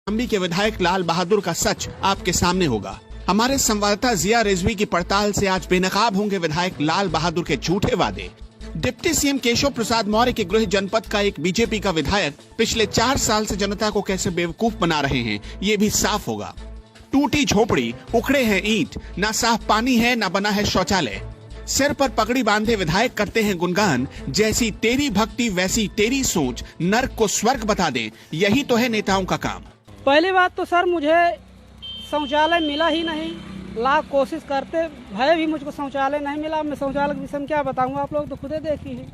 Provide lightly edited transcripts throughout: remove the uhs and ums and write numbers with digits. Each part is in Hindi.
कौशाम्बी के विधायक लाल बहादुर का सच आपके सामने होगा। हमारे संवाददाता जिया रिजवी की पड़ताल से आज बेनकाब होंगे विधायक लाल बहादुर के झूठे वादे। डिप्टी सीएम केशव प्रसाद मौर्य के गृह जनपद का एक बीजेपी का विधायक पिछले 4 साल से जनता को कैसे बेवकूफ बना रहे हैं, ये भी साफ होगा। टूटी झोपड़ी, उखड़े हैं ईंट, ना साफ पानी है, ना बना है शौचालय। सिर पर पगड़ी बांधे विधायक करते हैं गुणगान, जैसी तेरी भक्ति वैसी तेरी सोच, नर्क को स्वर्ग बता दे। यही तो है नेताओं का काम। पहली बात तो सर, मुझे शौचालय मिला ही नहीं। लाख कोशिश करते भय भी मुझको शौचालय नहीं मिला। मैं शौचालय के विषय में क्या बताऊंगा, आप लोग तो खुदे देखी है।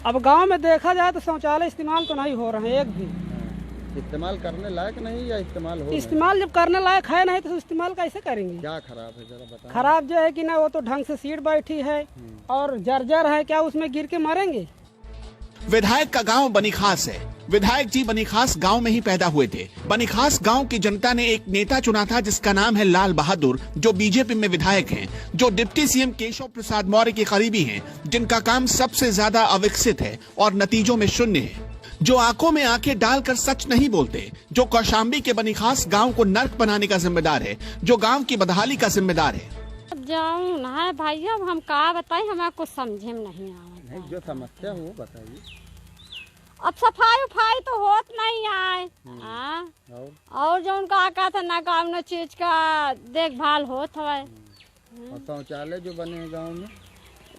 अब गांव में देखा जाए तो शौचालय इस्तेमाल तो नहीं हो रहे हैं, एक भी इस्तेमाल करने लायक नहीं या इस्तेमाल हो? इस्तेमाल जब करने लायक है नहीं तो इस्तेमाल कैसे करेंगे? क्या खराब है जरा बताओ। खराब जो है कि ना, वो तो ढंग से सीट बैठी है और जर्जर है, क्या उसमें गिर के मरेंगे? विधायक का गांव बनीखास है। विधायक जी बनीखास गांव में ही पैदा हुए थे। बनीखास गांव की जनता ने एक नेता चुना था जिसका नाम है लाल बहादुर, जो बीजेपी में विधायक हैं, जो डिप्टी सीएम केशव प्रसाद मौर्य के करीबी हैं, जिनका काम सबसे ज्यादा अविकसित है और नतीजों में शून्य है, जो आंखों में आंखें डालकर सच नहीं बोलते, जो कौशाम्बी के बनीखास गांव को नर्क बनाने का जिम्मेदार है, जो गांव की बदहाली का जिम्मेदार है। जाऊँ ना भाई, अब हम क्या बताएं, हमें कुछ समझे में नहीं नहीं, जो समस्या हो बताइए। अब सफाई उफाई तो होत नहीं आए और जो उनका आका था ना गाँव न चीज का देखभाल होत है। और शौचालय जो बने हैं गाँव में,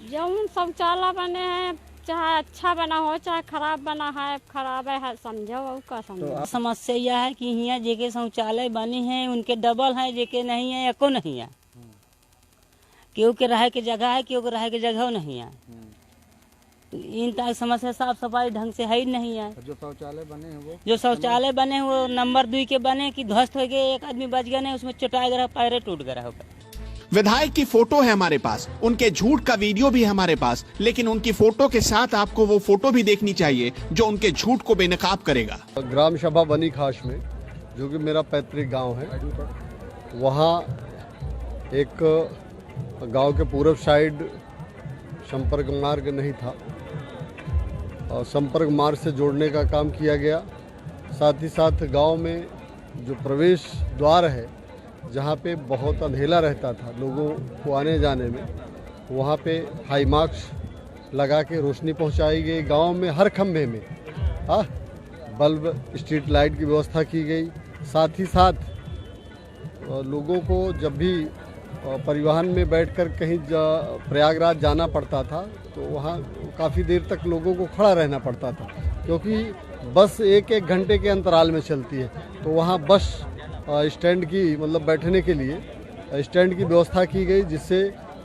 जो शौचालय बने हैं, चाहे अच्छा बना हो चाहे खराब बना है, खराब है समझो का समझो। तो समस्या यह है कि यहाँ जेके शौचालय बने हैं उनके डबल हैं, जेके नहीं है एको नहीं है। केहू के रहे के जगह है, केहू के रहे के जगह नहीं है। इन तक समस्या साफ सफाई ढंग से है ही नहीं है। जो शौचालय बने हैं जो शौचालय बने वो नंबर 2 के बने कि ध्वस्त हो गए, एक आदमी बच गया नहीं, उसमें चटाया गया, पैरे टूट गया। विधायक की फोटो है हमारे पास, उनके झूठ का वीडियो भी है हमारे पास, लेकिन उनकी फोटो के साथ आपको वो फोटो भी देखनी चाहिए जो उनके झूठ को बेनकाब करेगा। ग्राम सभा बनीखास में, जो कि मेरा पैतृक गांव है, वहाँ एक गांव के पूर्व साइड संपर्क मार्ग नहीं था और संपर्क मार्ग से जोड़ने का काम किया गया। साथ ही साथ गांव में जो प्रवेश द्वार है, जहां पे बहुत अंधेला रहता था लोगों को आने जाने में, वहां पे हाई मार्क्स लगा के रोशनी पहुंचाई गई। गांव में हर खंभे में बल्ब, स्ट्रीट लाइट की व्यवस्था की गई। साथ ही साथ लोगों को जब भी परिवहन में बैठकर कहीं प्रयागराज जाना पड़ता था तो वहाँ काफ़ी देर तक लोगों को खड़ा रहना पड़ता था, क्योंकि बस एक घंटे के अंतराल में चलती है। तो वहाँ बस स्टैंड की, मतलब बैठने के लिए स्टैंड की व्यवस्था की गई, जिससे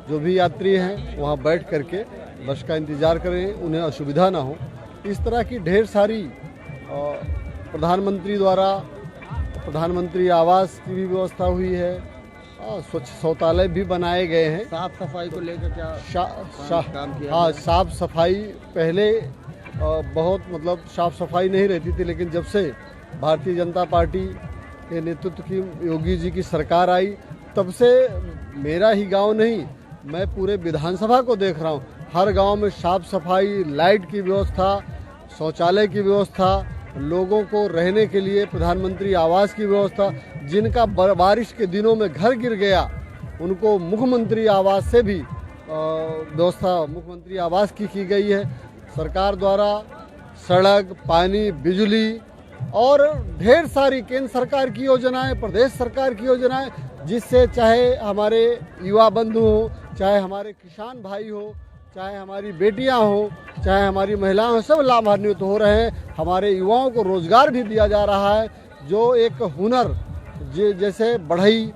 जो भी यात्री हैं वहाँ बैठ करके बस का इंतज़ार करें, उन्हें असुविधा ना हो। इस तरह की ढेर सारी प्रधानमंत्री द्वारा प्रधानमंत्री आवास की भी व्यवस्था हुई है। स्वच्छ शौचालय भी बनाए गए हैं। साफ सफाई को लेकर क्या काम किया? हाँ, साफ सफाई पहले बहुत, मतलब साफ सफाई नहीं रहती थी, लेकिन जब से भारतीय जनता पार्टी के नेतृत्व की योगी जी की सरकार आई, तब से मेरा ही गांव नहीं, मैं पूरे विधानसभा को देख रहा हूँ। हर गांव में साफ सफाई, लाइट की व्यवस्था, शौचालय की व्यवस्था, लोगों को रहने के लिए प्रधानमंत्री आवास की व्यवस्था। जिनका बारिश के दिनों में घर गिर गया, उनको मुख्यमंत्री आवास से भी व्यवस्था, मुख्यमंत्री आवास की गई है। सरकार द्वारा सड़क, पानी, बिजली और ढेर सारी केंद्र सरकार की योजनाएं, प्रदेश सरकार की योजनाएं, जिससे चाहे हमारे युवा बंधु हो, चाहे हमारे किसान भाई हो, चाहे हमारी बेटियां हो, चाहे हमारी महिलाएं हो, सब लाभान्वित हो रहे हैं। हमारे युवाओं को रोजगार भी दिया जा रहा है। जो एक हुनर, जैसे बढ़ई,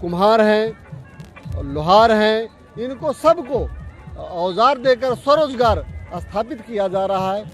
कुम्हार हैं, लोहार हैं, इनको सबको औजार देकर स्वरोजगार स्थापित किया जा रहा है।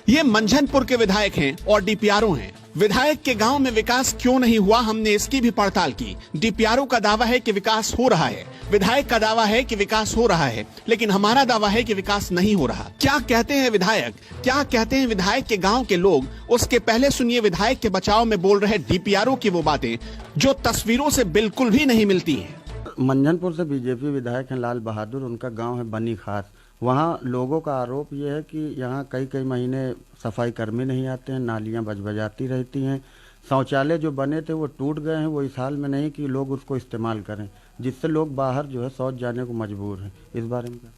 ये मंझनपुर के विधायक हैं और डीपीआरओ हैं। विधायक के गांव में विकास क्यों नहीं हुआ, हमने इसकी भी पड़ताल की। डीपीआरओ का दावा है कि विकास हो रहा है, विधायक का दावा है कि विकास हो रहा है, लेकिन हमारा दावा है कि विकास नहीं हो रहा। क्या कहते हैं विधायक, क्या कहते हैं विधायक के गांव के लोग, उसके पहले सुनिए विधायक के बचाव में बोल रहे डीपीआरओ की वो बातें जो तस्वीरों से बिल्कुल भी नहीं मिलती हैं। मंझनपुर से बीजेपी विधायक हैं लाल बहादुर, उनका गांव है बनीखास। वहाँ लोगों का आरोप ये है कि यहाँ कई महीने सफाई कर्मी नहीं आते हैं, नालियाँ बजबजाती रहती हैं, शौचालय जो बने थे वो टूट गए हैं, वो इस हाल में नहीं कि लोग उसको इस्तेमाल करें, जिससे लोग बाहर जो है शौच जाने को मजबूर हैं। इस बारे में क्या?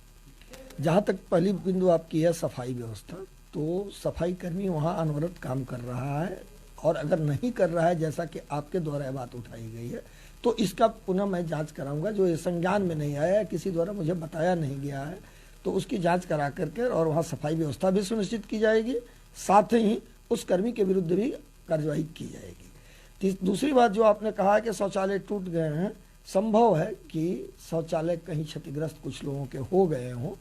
जहाँ तक पहली बिंदु आपकी है सफाई व्यवस्था, तो सफाई कर्मी वहाँ अनवरत काम कर रहा है, और अगर नहीं कर रहा है जैसा कि आपके द्वारा यह बात उठाई गई है, तो इसका पुनः मैं जांच कराऊंगा। जो ये संज्ञान में नहीं आया, किसी द्वारा मुझे बताया नहीं गया है, तो उसकी जांच करा करके और वहाँ सफाई व्यवस्था भी सुनिश्चित की जाएगी, साथ ही उस कर्मी के विरुद्ध भी कार्यवाही की जाएगी। दूसरी बात जो आपने कहा है कि शौचालय टूट गए हैं, संभव है कि शौचालय कहीं क्षतिग्रस्त कुछ लोगों के हो गए हों,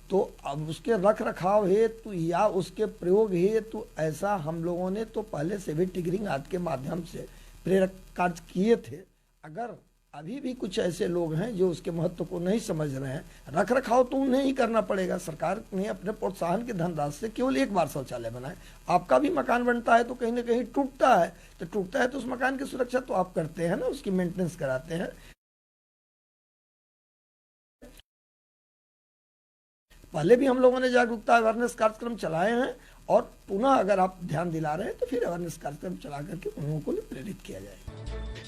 तो अब उसके रख रखाव हेतु या उसके प्रयोग हेतु ऐसा हम लोगों ने तो पहले से भी टिगरिंग आदि के माध्यम से प्रेरक कार्य किए थे। अगर अभी भी कुछ ऐसे लोग हैं जो उसके महत्व को नहीं समझ रहे हैं, रख रखाव तो उन्हें ही करना पड़ेगा। सरकार ने अपने प्रोत्साहन के धनराशि से केवल एक बार शौचालय बनाए। आपका भी मकान बनता है तो कहीं ना कहीं टूटता है, तो उस मकान की सुरक्षा तो आप करते हैं ना, उसकी मेंटेनेंस कराते हैं। पहले भी हम लोगों ने जागरूकता अवेयरनेस कार्यक्रम चलाए हैं, और पुनः अगर आप ध्यान दिला रहे हैं तो फिर अवेयरनेस कार्यक्रम चला करके उन लोगों को प्रेरित किया जाए।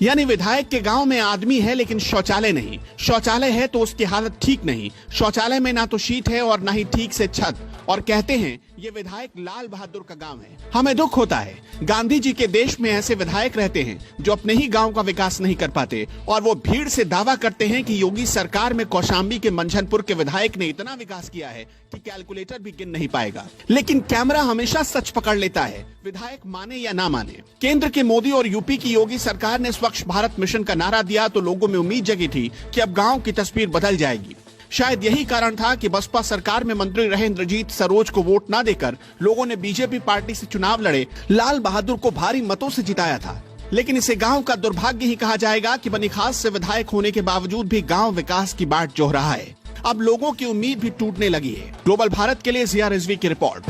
यानी विधायक के गांव में आदमी है लेकिन शौचालय नहीं, शौचालय है तो उसकी हालत ठीक नहीं, शौचालय में ना तो शीट है और ना ही ठीक से छत, और कहते हैं ये विधायक लाल बहादुर का गांव है। हमें दुख होता है, गांधी जी के देश में ऐसे विधायक रहते हैं जो अपने ही गांव का विकास नहीं कर पाते, और वो भीड़ से दावा करते हैं कि योगी सरकार में कौशाम्बी के मंझनपुर के विधायक ने इतना विकास किया है कि कैलकुलेटर भी गिन नहीं पाएगा। लेकिन कैमरा हमेशा सच पकड़ लेता है, विधायक माने या ना माने। केंद्र के मोदी और यूपी की योगी सरकार ने स्वच्छ भारत मिशन का नारा दिया तो लोगों में उम्मीद जगी थी कि अब गांव की तस्वीर बदल जाएगी। शायद यही कारण था कि बसपा सरकार में मंत्री रहे इंद्रजीत सरोज को वोट ना देकर लोगों ने बीजेपी पार्टी से चुनाव लड़े लाल बहादुर को भारी मतों से जिताया था। लेकिन इसे गांव का दुर्भाग्य ही कहा जाएगा कि बनीखास से विधायक होने के बावजूद भी गांव विकास की बाट जोह रहा है। अब लोगों की उम्मीद भी टूटने लगी है। ग्लोबल भारत के लिए जिया रिजवी की रिपोर्ट।